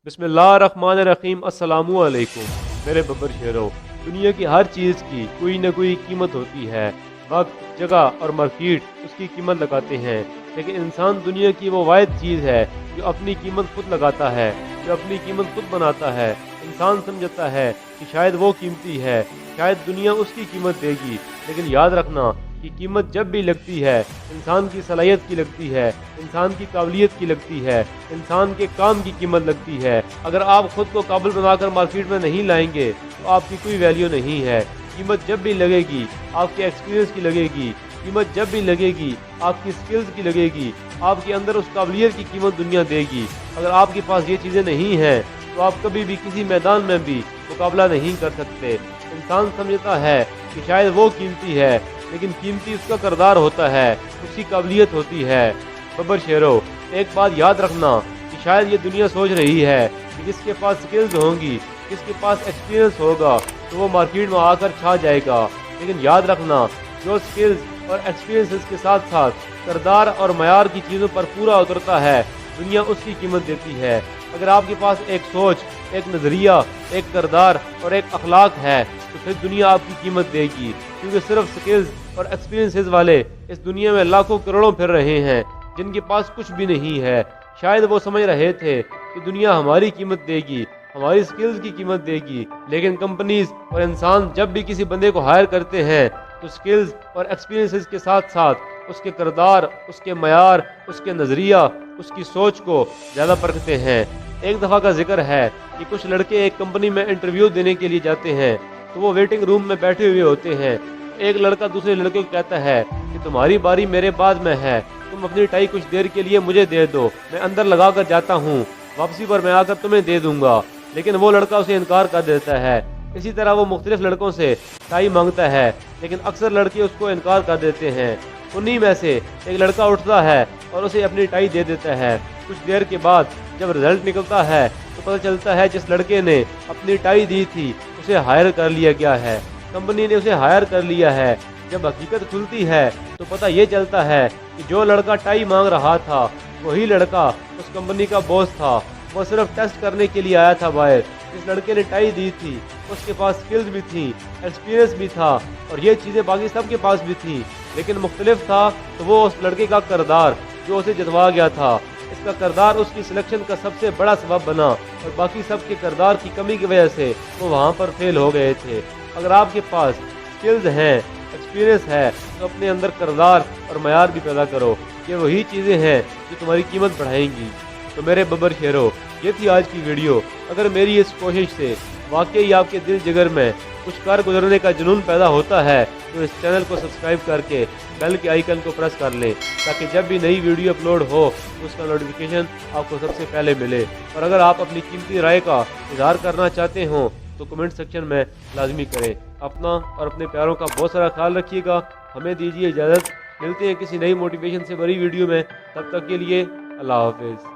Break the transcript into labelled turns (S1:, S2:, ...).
S1: बिस्मिल्लाहिर्रहमानिर्रहीम। अस्सलामु अलैकुम मेरे बब्बर शेरों। दुनिया की हर चीज़ की कोई ना कोई कीमत होती है। वक्त, जगह और मार्केट उसकी कीमत लगाते हैं, लेकिन इंसान दुनिया की वो वाहिद चीज़ है जो अपनी कीमत खुद लगाता है, जो अपनी कीमत खुद बनाता है। इंसान समझता है कि शायद वो कीमती है, शायद दुनिया उसकी कीमत देगी, लेकिन याद रखना कि कीमत जब भी लगती है इंसान की सलाहियत की लगती है, इंसान की काबिलियत की लगती है, इंसान के काम की कीमत लगती है। अगर आप खुद को काबिल बनाकर मार्केट में नहीं लाएंगे तो आपकी कोई वैल्यू नहीं है। कीमत जब भी लगेगी आपके एक्सपीरियंस की लगेगी, कीमत जब भी लगेगी आपकी स्किल्स की लगेगी, आपके अंदर उस काबिलियत की कीमत दुनिया देगी। अगर आपके पास ये चीज़ें नहीं हैं तो आप कभी भी किसी मैदान में भी मुकाबला नहीं कर सकते। इंसान समझता है कि शायद वो कीमती है, लेकिन कीमती उसका किरदार होता है, उसकी काबिलियत होती है। बब्बर शेरों, एक बात याद रखना कि शायद ये दुनिया सोच रही है कि जिसके पास स्किल्स होंगी, जिसके पास एक्सपीरियंस होगा तो वो मार्केट में आकर छा जाएगा। लेकिन याद रखना, जो स्किल्स और एक्सपीरियंस के साथ साथ किरदार और मयार की चीज़ों पर पूरा उतरता है, दुनिया उसकी कीमत देती है। अगर आपके पास एक सोच, एक नज़रिया, एक किरदार और एक अखलाक है तो फिर दुनिया आपकी कीमत देगी, क्योंकि सिर्फ स्किल्स और एक्सपीरियंसेस वाले इस दुनिया में लाखों करोड़ों फिर रहे हैं जिनके पास कुछ भी नहीं है। शायद वो समझ रहे थे कि दुनिया हमारी कीमत देगी, हमारी स्किल्स की कीमत देगी, लेकिन कंपनीज और इंसान जब भी किसी बंदे को हायर करते हैं तो स्किल्स और एक्सपीरियंसेस के साथ साथ उसके किरदार, उसके मयार, उसके नज़रिया, उसकी सोच को ज़्यादा परखते हैं। एक दफ़ा का जिक्र है कि कुछ लड़के एक कंपनी में इंटरव्यू देने के लिए जाते हैं तो वो वेटिंग रूम में बैठे हुए होते हैं। एक लड़का दूसरे लड़के को कहता है कि तुम्हारी बारी मेरे बाद में है, तुम अपनी टाई कुछ देर के लिए मुझे दे दो, मैं अंदर लगा कर जाता हूँ, वापसी पर मैं आकर तुम्हें दे दूंगा। लेकिन वो लड़का उसे इनकार कर देता है। इसी तरह वो मुख्तलिफ लड़कों से टाई मांगता है, लेकिन अक्सर लड़के उसको इनकार कर देते हैं। उन्हीं में से एक लड़का उठता है और उसे अपनी टाई दे देता है। कुछ देर के बाद जब रिजल्ट निकलता है तो पता चलता है जिस लड़के ने अपनी टाई दी थी उसे हायर कर लिया गया है, कंपनी ने उसे हायर कर लिया है। जब हकीकत खुलती है तो पता ये चलता है कि जो लड़का टाई मांग रहा था वही लड़का उस कंपनी का बॉस था। वो सिर्फ टेस्ट करने के लिए आया था बाहर। जिस लड़के ने टाई दी थी उसके पास स्किल्स भी थी, एक्सपीरियंस भी था और ये चीज़ें बाकी सबके पास भी थी, लेकिन मुख्तलिफ था तो वो उस लड़के का किरदार जो उसे जितवा गया था। इसका किरदार उसकी सिलेक्शन का सबसे बड़ा सबब बना और बाकी सब के किरदार की कमी की वजह से वो वहाँ पर फेल हो गए थे। अगर आपके पास स्किल्स हैं, एक्सपीरियंस है तो अपने अंदर किरदार और मयार भी पैदा करो। ये वही चीज़ें हैं जो तुम्हारी कीमत बढ़ाएंगी। तो मेरे बब्बर शेरों, ये थी आज की वीडियो। अगर मेरी इस कोशिश से वाकई आपके दिल जिगर में कुछ कर गुजरने का जुनून पैदा होता है तो इस चैनल को सब्सक्राइब करके बेल के आइकन को प्रेस कर लें, ताकि जब भी नई वीडियो अपलोड हो तो उसका नोटिफिकेशन आपको सबसे पहले मिले। और अगर आप अपनी कीमती राय का इजहार करना चाहते हो तो कमेंट सेक्शन में लाजमी करें। अपना और अपने प्यारों का बहुत सारा ख्याल रखिएगा। हमें दीजिए इजाज़त, मिलते हैं किसी नई मोटिवेशन से भरी वीडियो में। तब तक के लिए अल्लाह हाफिज़।